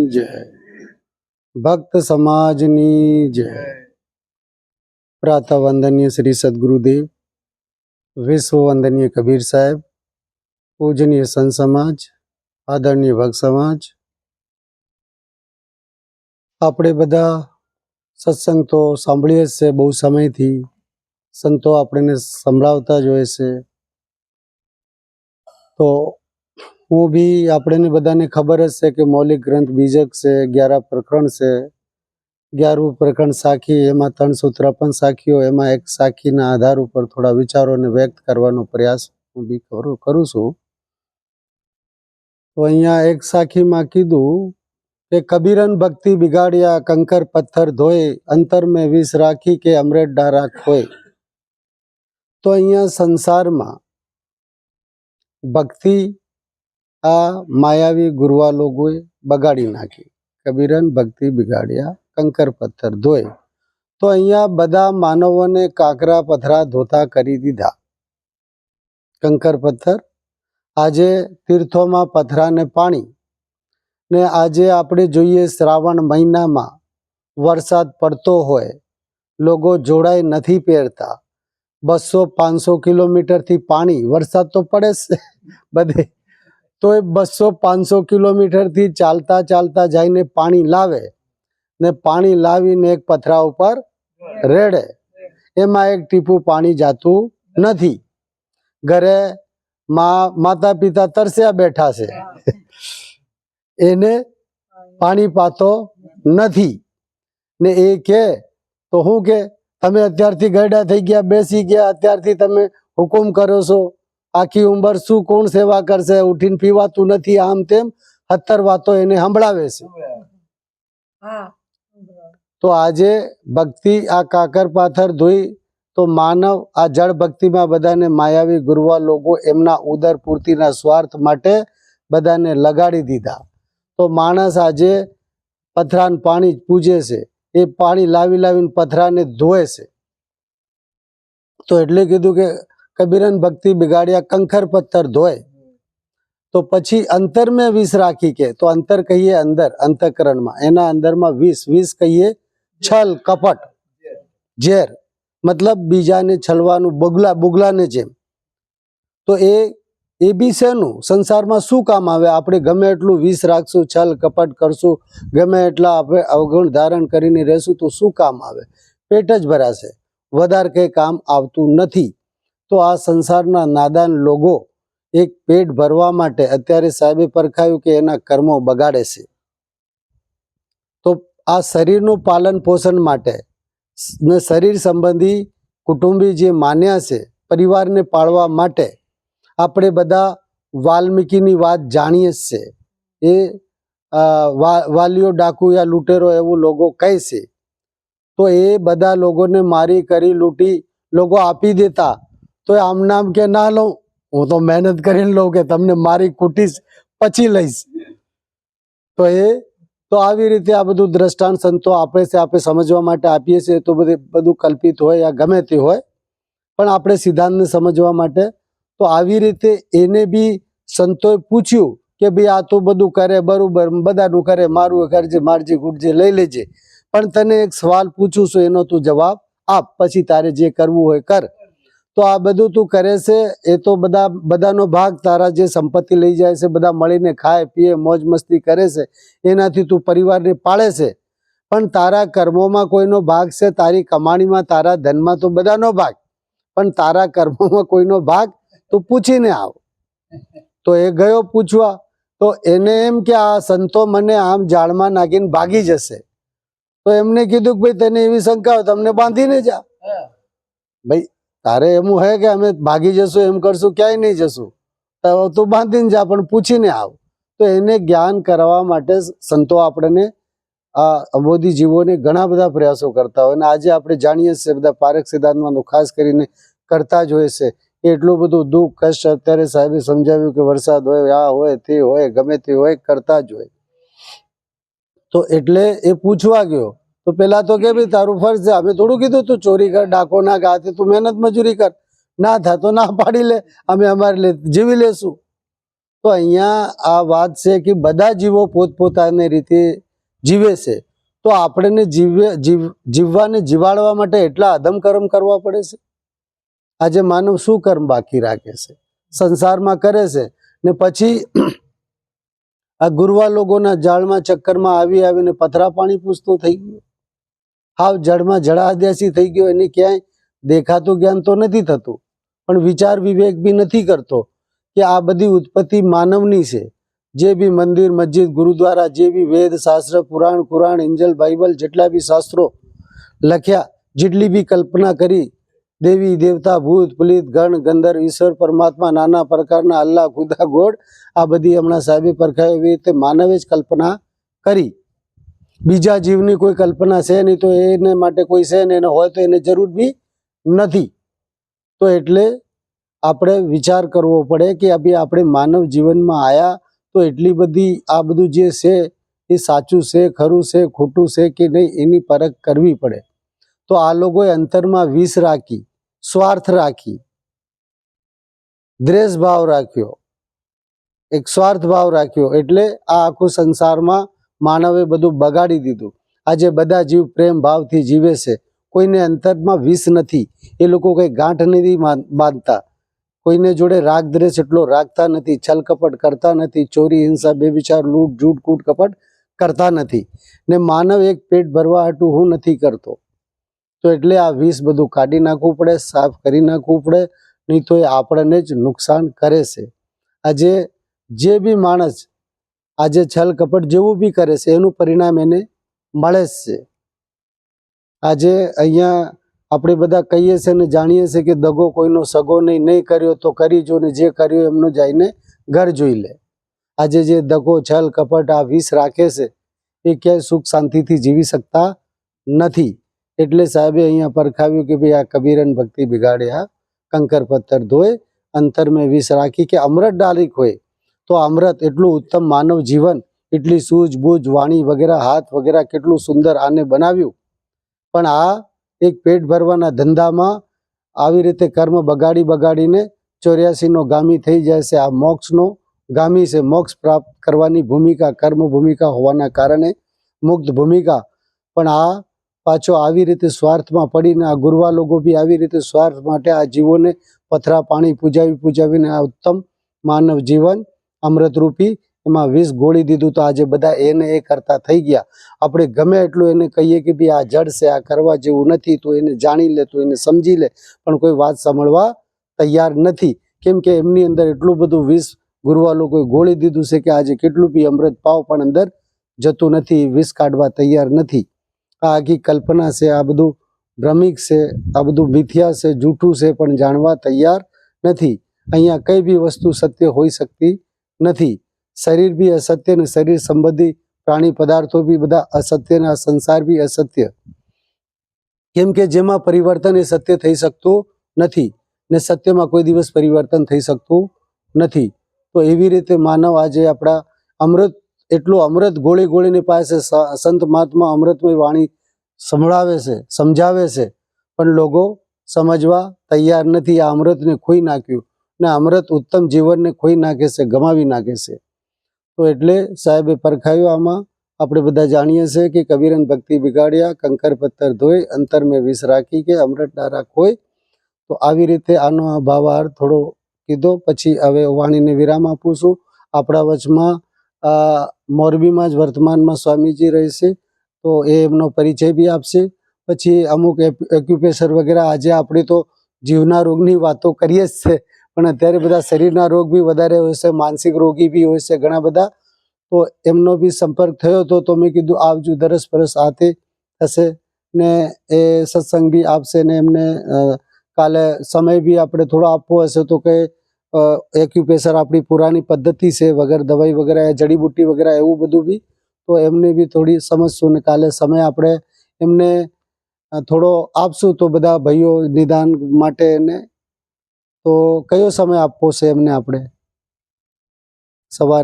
जय भक्त समाजनी जय। प्रातः वंदनीय श्री सद्गुरुदेव, विश्व वंदनीय कबीर साहेब, पूजनीय संत समाज, आदरणीय भक्त समाज। આપણે બધા સત્સંગ તો સાંભળીએ જ છે, બહુ સમયથી સંતો આપણને સંભળાવતા જ હોય છે। તો હું બી આપણે બધાને ખબર જ છે કે મૌલિક ગ્રંથ બીજક છે, 11 પ્રકરણ છે। 11મું પ્રકરણ સાખી, એમાં 353 સાખીઓ, એમાં એક સાખીના આધાર ઉપર થોડા વિચારોને વ્યક્ત કરવાનો પ્રયાસ હું બી કરું છું। તો અહીંયા એક સાખીમાં કીધું કે કબીરન ભક્તિ બિગાડ્યા, કંકર પથ્થર ધોય, અંતર મેં વિષ રાખી કે અમૃત ડારા ખોય। તો અહીંયા સંસારમાં ભક્તિ આ માયાવી ગુરવા લોકોએ બગાડી નાખી। કબીરન ભક્તિ બિગાડ્યા, કંકર પથ્થર ધોય। તો અહીંયા બધા માનવોને કાકરા પથરા ધોતા કરી દીધા। કંકર પથ્થર, આજે તીર્થોમાં પથરાને પાણી, ને આજે આપણે જોઈએ શ્રાવણ મહિનામાં વરસાદ પડતો હોય, લોકો જોડાઈ નથી પહેરતા, 200-500 કિલોમીટરથી પાણી, વરસાદ તો પડે જ બધે, તો એ 200-500 કિલોમીટરથી ચાલતા ચાલતા જઈને પાણી લાવે, ને પાણી લાવીને એક પથરા ઉપર રેડે, એમાં એક ટીપું પાણી જાતું નથી। ઘરે માતા પિતા તરસ્યા बैठा છે, એને પાણી પાતો નથી, ને એ કે તો હું કે તમે અત્યારથી ગરડા થઈ ગયા, બેસી ગયા, અત્યારથી તમે હુકુમ કરો છો, આખી ઉંમર શું કોણ સેવા કરશે, ઉઠીને પીવાતું નથી, આમ તેમ 70 વાતો એને સંભળાવે છે। તો આજે ભક્તિ આ કાકર પાથર ધોઈ, તો માનવ આ જળ ભક્તિમાં બધાને માયાવી ગુરવા લોકો એમના ઉદર પૂર્તિના સ્વાર્થ માટે બધાને લગાડી દીધા। તો માણસ આજે પથરાને પાણી પૂજે છે, એ પાણી લાવી લાવીને પથરાને ધોવે છે। તો એટલે કીધું કે કબીરન ભક્તિ બિગાડ્યા, કંકર પથ્થર ધોય। તો પછી અંતર મેં વિષ રાખી કે, તો અંતર કહીએ અંદર, અંતઃકરણમાં, એના અંદરમાં વિષ, વિષ કહીએ છલ કપટ ઝેર, મતલબ બીજાને છલવાનું, બુગલાને જેમ। તો એ બી શેનું, સંસારમાં શું કામ આવે? આપણે ગમે એટલું વિષ રાખશું, છલ કપટ કરશું, ગમે એટલા આપણે અવગુણ ધારણ કરીને રહેશું તો શું કામ આવે? પેટ જ ભરાશે, વધારે કંઈ કામ આવતું નથી। તો આ સંસારના નાદાન લોકો એક પેટ ભરવા માટે અત્યારે સાહેબે પરખાયું કે એના કર્મો બગાડે છે। તો આ શરીરનું પાલન પોષણ માટે ને શરીર સંબંધી કુટુંબી જે માન્યા છે, પરિવારને પાળવા માટે આપણે બધા વાલ્મીકીની વાત જાણીએ જ છે। એ વાલીઓ ડાકુ યા લૂંટેરો એવું લોકો કહે છે। તો એ બધા લોકોને મારી કરી લૂંટી લોકો આપી દેતા, તો આમ નામ કે ના લઉં, હું તો મહેનત કરીને લઉં કે તમને મારી કૂટીશ પછી લઈશ। તો આવી રીતે આ બધું દ્રષ્ટાંત સંતો આપે છે, આપણે સમજવા માટે આપીએ છીએ। તો બધું કલ્પિત હોય યા ગમે તે હોય, પણ આપણે સિદ્ધાંતને સમજવા માટે, તો આવી રીતે એને બી સંતોએ પૂછ્યું કે ભાઈ આ તો બધું કરે બરોબર, બધાનું કરે, મારું કરજે, મારજે ગુડજે, લઈ લેજે, પણ તને એક સવાલ પૂછું છું, એનો તું જવાબ આપ, પછી તારે જે કરવું હોય કર। તો આ બધું તું કરે છે એ તો બધાનો ભાગ, તારા જે સંપત્તિ લઈ જાય છે, બધા મળીને ખાય પીએ મોજ મસ્તી કરે છે, એનાથી તું પરિવારને પાળે છે, પણ તારા કર્મોમાં કોઈનો ભાગ છે? તારી કમાણીમાં, તારા ધનમાં તો બધાનો ભાગ, પણ તારા કર્મોમાં કોઈનો ભાગ? તો પૂછીને આવ। તો એ ગયો પૂછવા, તો એને એમ કે આ સંતો મને આમ જાળમાં નાખીને ભાગી જશે। તો એમને કીધું કે ભાઈ તને એવી શંકા હોય, તમને બાંધીને જા। ભાઈ તારે એમ હે કે અમે ભાગી જશું, એમ કરશું, ક્યાંય નહીં જશું, તું બાંધીને જા, પણ પૂછીને આવ। તો એને જ્ઞાન કરવા માટે સંતો આપણને આ અબોધી જીવોને ઘણા બધા પ્રયાસો કરતા હોય, અને આજે આપણે જાણીએ છીએ બધા પારક સિદ્ધાંતમાં ખાસ કરીને કરતા જ હોય છે। એટલું બધું દુઃખ કષ્ટ અત્યારે સાહેબે સમજાવ્યું કે વરસાદ હોય, આ હોય, તે હોય, ગમે તે હોય, કરતા જ હોય। તો એટલે એ પૂછવા ગયો, તો પેલા તો કે ભાઈ તારું ફર્જ છે, અમે થોડું કીધું તું ચોરી કર, ડાકો ના ગાતે, તું મહેનત મજૂરી કર, ના થાય તો ના પાડી લે, અમે અમારે જીવી લેશું। તો અહીંયા આ વાત છે કે બધા જીવો પોતપોતાની રીતે જીવે છે, તો આપણે જીવવાને જીવાડવા માટે એટલા અધમ કર્મ કરવા પડે છે. આજે માનવ શું કર્મ બાકી રાખે છે, સંસારમાં કરે છે ને પછી આ ગુરવા લોકોના જાળમાં ચક્કરમાં આવીને પથરા પાણી પૂછતો થઈ ગયો, હાવ જળમાં જળાદ્યાસી થઈ ગયો. એને ક્યાંય દેખાતું જ્ઞાન તો નથી થતું, પણ વિચાર વિવેક બી નથી કરતો કે આ બધી ઉત્પત્તિ માનવની છે. જે બી મંદિર મસ્જિદ ગુરુદ્વારા, જે બી વેદ શાસ્ત્ર પુરાણ કુરાણ એન્જલ બાઇબલ જેટલા બી શાસ્ત્રો લખ્યા, જેટલી બી કલ્પના કરી, દેવી દેવતા ભૂત પ્રેત ગણ ગંધર્વ ઈશ્વર પરમાત્મા નાના પ્રકારના અલ્લાહ ખુદા ગોડ, આ બધી હમણાં સાહેબે પરખાય એવી રીતે માનવે જ કલ્પના કરી. બીજા જીવની કોઈ કલ્પના છે નહીં, તો એને માટે કોઈ છે ને એને હોય તો એને જરૂર બી નથી. તો એટલે આપણે વિચાર કરવો પડે કે અભી આપણે માનવ જીવનમાં આવ્યા તો એટલી બધી આ બધું જે છે એ સાચું છે, ખરું છે, ખોટું છે કે નહીં, એની પરખ કરવી પડે. તો આ લોકોએ અંતરમાં વિષ રાખી, સ્વાર્થ રાખી, દ્વેષ ભાવ રાખ્યો, એક સ્વાર્થ ભાવ રાખ્યો, એટલે આ આખું સંસારમાં માનવે બધું બગાડી દીધું. આજે બધા જીવ પ્રેમ ભાવથી જીવે છે, કોઈને અંતરમાં વિષ નથી, એ લોકો કંઈ ગાંઠ નથી બાંધતા, કોઈને જોડે રાગ દ્વેષ એટલો રાખતા નથી, છલ કપટ કરતા નથી, ચોરી હિંસા બેવિચાર લૂંટ જૂઠ કૂટ કપટ કરતા નથી. ને માનવ એક પેટ ભરવા હાટું હું નથી કરતો. તો એટલે આ વિષ બધું કાઢી નાખવું પડે, સાફ કરી નાખવું પડે, નહીં તો એ આપણને જ નુકસાન કરે છે. આજે જે બી માણસ આજે છલ કપટ જેવું બી કરે છે એનું પરિણામ એને મળે જ છે. આજે અહીંયા આપણે બધા કહીએ છીએ ને જાણીએ છીએ કે દગો કોઈનો સગો નહીં કર્યો તો કરી જો, ને જે કર્યો એમનો જઈને ઘર જોઈ લે. આજે જે દગો છલ કપટ આ વિષ રાખે છે એ ક્યાંય સુખ શાંતિથી જીવી શકતા નથી. એટલે સાહેબે અહીંયા પરખાવ્યું કે ભાઈ આ કબીરન ભક્તિ બિગાડ્યા, કંકર પથ્થર ધોય, અંતર મેં વિષ રાખી. કે અમૃત ડાલિક હોય તો અમૃત એટલું ઉત્તમ માનવ જીવન, એટલી સૂઝબૂઝ વાણી વગેરે હાથ વગેરે કેટલું સુંદર આને બનાવ્યું, પણ આ એક પેટ ભરવાના ધંધામાં આવી રીતે કર્મ બગાડીને 84નો ગામી થઈ જાય છે. આ મોક્ષનો ગામી છે. મોક્ષ પ્રાપ્ત કરવાની ભૂમિકા કર્મ ભૂમિકા હોવાના કારણે મુક્ત ભૂમિકા, પણ આ પાછો આવી રીતે સ્વાર્થમાં પડીને આ ગુરવા લોકો બી આવી રીતે સ્વાર્થ માટે આ જીવોને પથરા પાણી પૂજાવીને આ ઉત્તમ માનવ જીવન અમૃતરૂપી એમાં વિષ ગોળી દીધું. તો આજે બધા એને એ કરતા થઈ ગયા. આપણે ગમે એટલું એને કહીએ કે ભાઈ આ જડ છે, આ કરવા જેવું નથી, તો એને જાણી લે, તો એને સમજી લે, પણ કોઈ વાત સાંભળવા તૈયાર નથી. કેમ કે એમની અંદર એટલું બધું વિષ ગુરવા લોકોએ ગોળી દીધું છે કે આજે કેટલું બી અમૃત પાવ પણ અંદર જતું નથી, વિષ કાઢવા તૈયાર નથી. આ આખી કલ્પના છે, આ બધું ભ્રમિક છે, આ બધું મિથ્યા છે, જૂઠું છે, પણ જાણવા તૈયાર નથી. અહીંયા કઈ બી વસ્તુ સત્ય હોઈ શકતી નથી. શરીર બી અસત્ય ને શરીર સંબંધી પ્રાણી પદાર્થો બી બધા અસત્ય ને આ સંસાર બી અસત્ય. કેમ કે જેમાં પરિવર્તન એ સત્ય થઈ શકતું નથી ને સત્યમાં કોઈ દિવસ પરિવર્તન થઈ શકતું નથી. તો એવી રીતે માનવ આજે આપણા અમૃત એટલું અમૃત ગોળીની પાસે સંત મહાત્મા અમૃતમય વાણી સંભળાવે છે, સમજાવે છે, પણ લોકો સમજવા તૈયાર નથી. આ અમૃતને ખોઈ નાખ્યું ને અમૃત ઉત્તમ જીવનને ખોઈ નાખે છે, ગમાવી નાખે છે. તો એટલે સાહેબે પરખાયું. આમાં આપણે બધા જાણીએ છીએ કે કબીરન ભક્તિ બિગાડ્યા, કંકર પથ્થર ધોઈ, અંતર મેં વિષ રાખી, કે અમૃત ડારા ખોઈ. તો આવી રીતે આનો આ ભાવાર્થ થોડો કીધો. પછી હવે વાણીને વિરામ આપું છું. આપણા વચમાં મોરબીમાં જ વર્તમાનમાં સ્વામીજી રહેશે, તો એ એમનો પરિચય બી આપશે. પછી અમુક એક્યુપેશર વગેરે આજે આપણે તો જીવના રોગની વાતો કરીએ જ છે, પણ અત્યારે બધા શરીરના રોગ બી વધારે હોય છે, માનસિક રોગી બી હોય છે ઘણા બધા. તો એમનો બી સંપર્ક થયો તો મેં કીધું આવજો, દરસ પરસ આતે થશે ને એ સત્સંગ બી આપશે ને એમને કાલે સમય બી આપણે થોડો આપવો હશે તો કે એક્યુપેશર આપણી પુરાની પદ્ધતિ છે, વગર દવાઈ વગેરે જડીબુટ્ટી વગેરે એવું બધું બી, તો એમને બી થોડી સમજશું ને કાલે સમય આપણે એમને થોડો આપશું તો બધા ભાઈઓ નિદાન માટે એને. તો કયો સમય આપવો છે એમને આપણે? સવારે